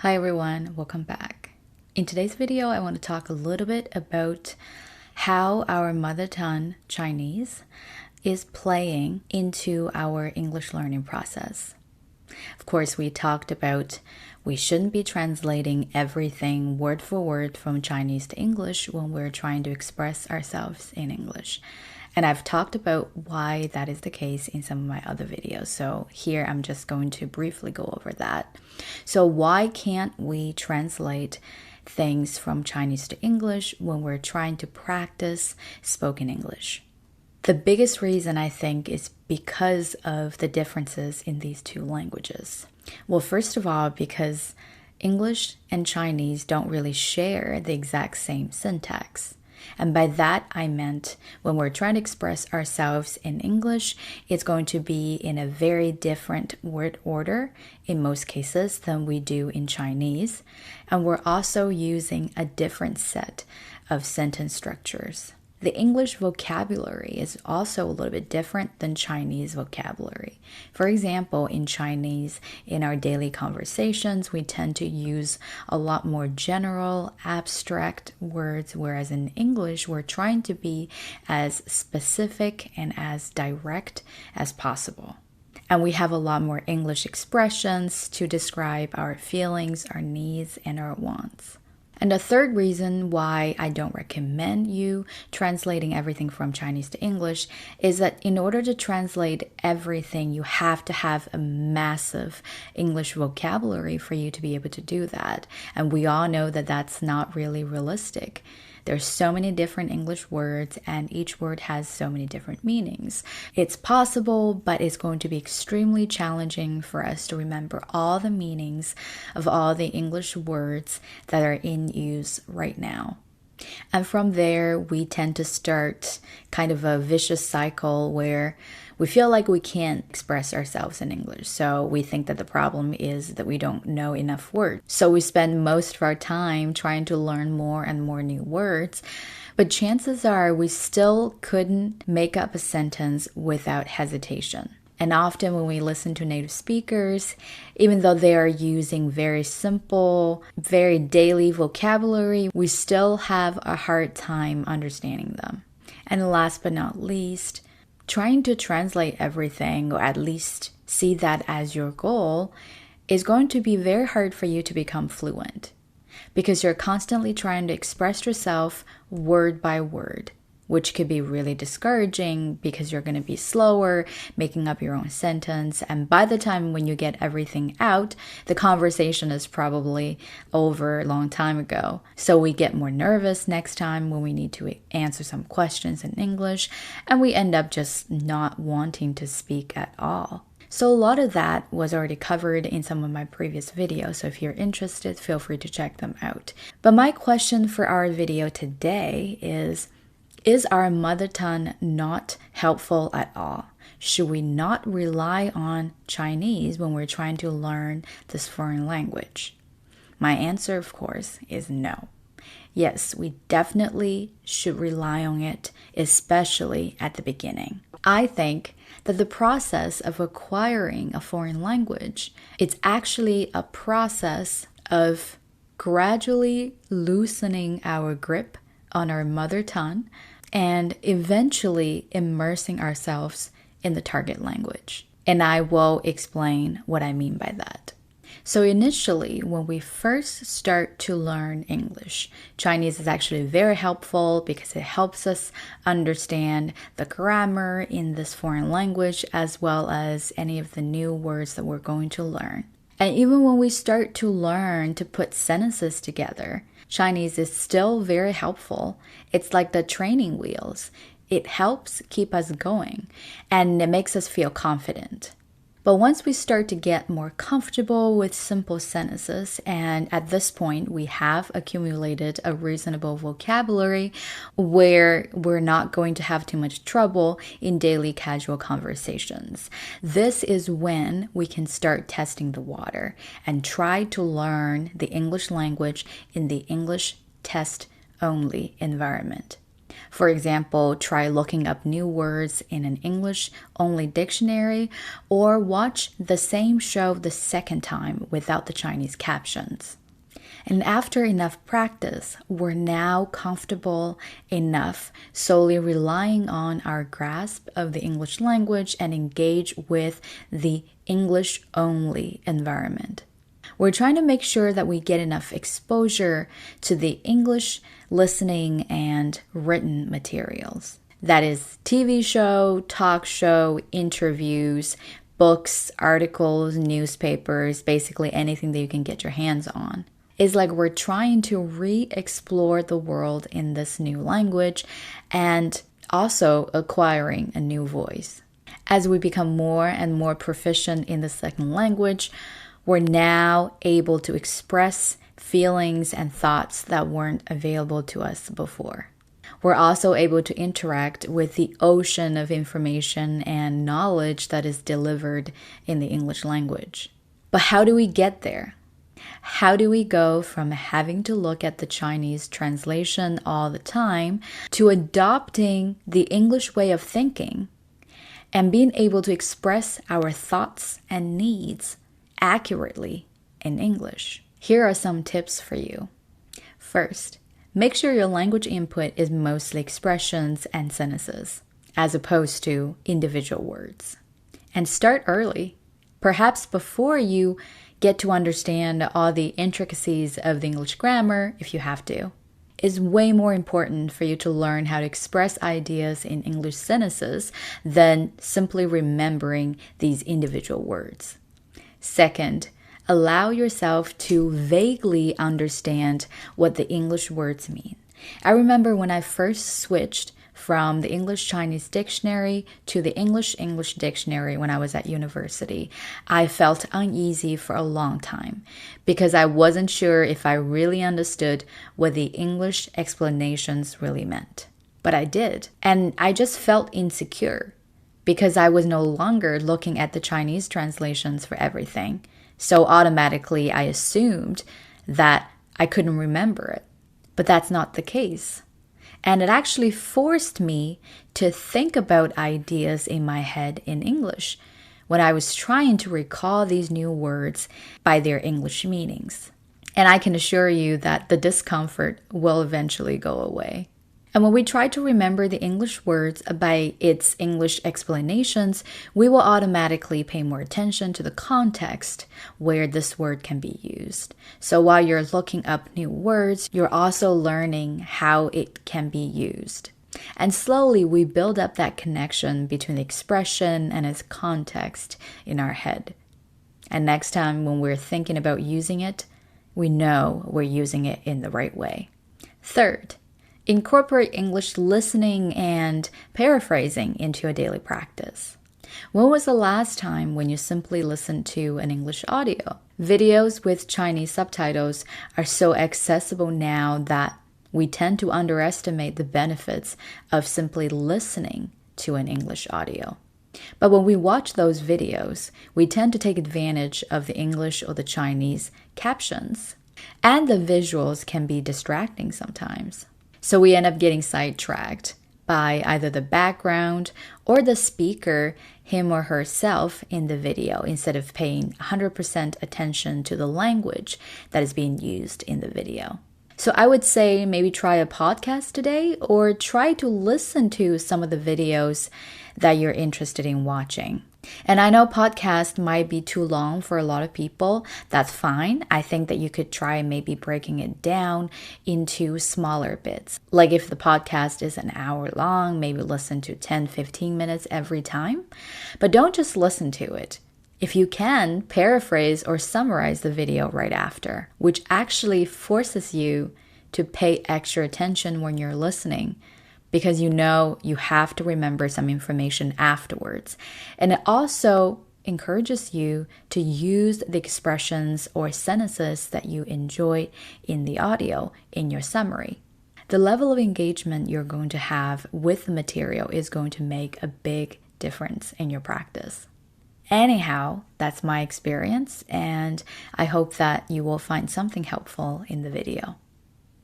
Hi everyone, welcome back. In today's video, I want to talk a little bit about how our mother tongue Chinese is playing into our English learning process. Of course, we talked about we shouldn't be translating everything word for word from Chinese to English when we're trying to express ourselves in English. And I've talked about why that is the case in some of my other videos. So here I'm just going to briefly go over that. So why can't we translate things from Chinese to English when we're trying to practice spoken English? The biggest reason, I think, is because of the differences in these two languages. Well, first of all, because English and Chinese don't really share the exact same syntax. And by that, I meant when we're trying to express ourselves in English, it's going to be in a very different word order in most cases than we do in Chinese. And we're also using a different set of sentence structures. The English vocabulary is also a little bit different than Chinese vocabulary. For example, in Chinese, in our daily conversations, we tend to use a lot more general, abstract words, whereas in English, we're trying to be as specific and as direct as possible. And we have a lot more English expressions to describe our feelings, our needs, and our wants. And the third reason why I don't recommend you translating everything from Chinese to English is that in order to translate everything, you have to have a massive English vocabulary for you to be able to do that. And we all know that that's not really realistic. There's so many different English words and each word has so many different meanings. It's possible, but it's going to be extremely challenging for us to remember all the meanings of all the English words that are in use right now. And from there, we tend to start kind of a vicious cycle where we feel like we can't express ourselves in English. So we think that the problem is that we don't know enough words. So we spend most of our time trying to learn more and more new words. But chances are we still couldn't make up a sentence without hesitation. And often when we listen to native speakers, even though they are using very simple, very daily vocabulary, we still have a hard time understanding them. And last but not least, trying to translate everything, or at least see that as your goal, is going to be very hard for you to become fluent because you're constantly trying to express yourself word by word, which could be really discouraging because you're going to be slower, making up your own sentence. And by the time when you get everything out, the conversation is probably over a long time ago. So we get more nervous next time when we need to answer some questions in English, and we end up just not wanting to speak at all. So a lot of that was already covered in some of my previous videos, so if you're interested, feel free to check them out. But my question for our video today is our mother tongue not helpful at all? Should we not rely on Chinese when we're trying to learn this foreign language? My answer, of course, is no. Yes, we definitely should rely on it, especially at the beginning. I think that the process of acquiring a foreign language, it's actually a process of gradually loosening our grip on our mother tongue and eventually immersing ourselves in the target language. And I will explain what I mean by that. So initially, when we first start to learn English, Chinese is actually very helpful because it helps us understand the grammar in this foreign language as well as any of the new words that we're going to learn. And even when we start to learn to put sentences together, Chinese is still very helpful. It's like the training wheels. It helps keep us going and it makes us feel confident. But once we start to get more comfortable with simple sentences, and at this point we have accumulated a reasonable vocabulary where we're not going to have too much trouble in daily casual conversations, this is when we can start testing the water and try to learn the English language in the English test-only environment. For example, try looking up new words in an English-only dictionary or watch the same show the second time without the Chinese captions. And after enough practice, we're now comfortable enough solely relying on our grasp of the English language and engage with the English-only environment. We're trying to make sure that we get enough exposure to the English listening and written materials. That is TV show, talk show, interviews, books, articles, newspapers, basically anything that you can get your hands on. It's like we're trying to re-explore the world in this new language and also acquiring a new voice. As we become more and more proficient in the second language, we're now able to express feelings and thoughts that weren't available to us before. We're also able to interact with the ocean of information and knowledge that is delivered in the English language. But how do we get there? How do we go from having to look at the Chinese translation all the time to adopting the English way of thinking and being able to express our thoughts and needs accurately in English? Here are some tips for you. First, make sure your language input is mostly expressions and sentences, as opposed to individual words. And start early, perhaps before you get to understand all the intricacies of the English grammar, if you have to. It's way more important for you to learn how to express ideas in English sentences than simply remembering these individual words. Second, allow yourself to vaguely understand what the English words mean. I remember when I first switched from the English-Chinese dictionary to the English-English dictionary when I was at university, I felt uneasy for a long time because I wasn't sure if I really understood what the English explanations really meant. But I did, and I just felt insecure because I was no longer looking at the Chinese translations for everything. So automatically I assumed that I couldn't remember it. But that's not the case. And it actually forced me to think about ideas in my head in English when I was trying to recall these new words by their English meanings. And I can assure you that the discomfort will eventually go away. And when we try to remember the English words by its English explanations, we will automatically pay more attention to the context where this word can be used. So while you're looking up new words, you're also learning how it can be used. And slowly we build up that connection between the expression and its context in our head. And next time when we're thinking about using it, we know we're using it in the right way. Third, incorporate English listening and paraphrasing into a daily practice. When was the last time when you simply listened to an English audio? Videos with Chinese subtitles are so accessible now that we tend to underestimate the benefits of simply listening to an English audio. But when we watch those videos, we tend to take advantage of the English or the Chinese captions. And the visuals can be distracting sometimes. So we end up getting sidetracked by either the background or the speaker, him or herself, in the video instead of paying 100% attention to the language that is being used in the video. So I would say maybe try a podcast today or try to listen to some of the videos that you're interested in watching. And I know podcast might be too long for a lot of people. That's fine. I think that you could try maybe breaking it down into smaller bits. Like if the podcast is an hour long, maybe listen to 10-15 minutes every time. But don't just listen to it. If you can, paraphrase or summarize the video right after, which actually forces you to pay extra attention when you're listening, because you know you have to remember some information afterwards. And it also encourages you to use the expressions or sentences that you enjoy in the audio in your summary. The level of engagement you're going to have with the material is going to make a big difference in your practice. Anyhow, that's my experience, and I hope that you will find something helpful in the video.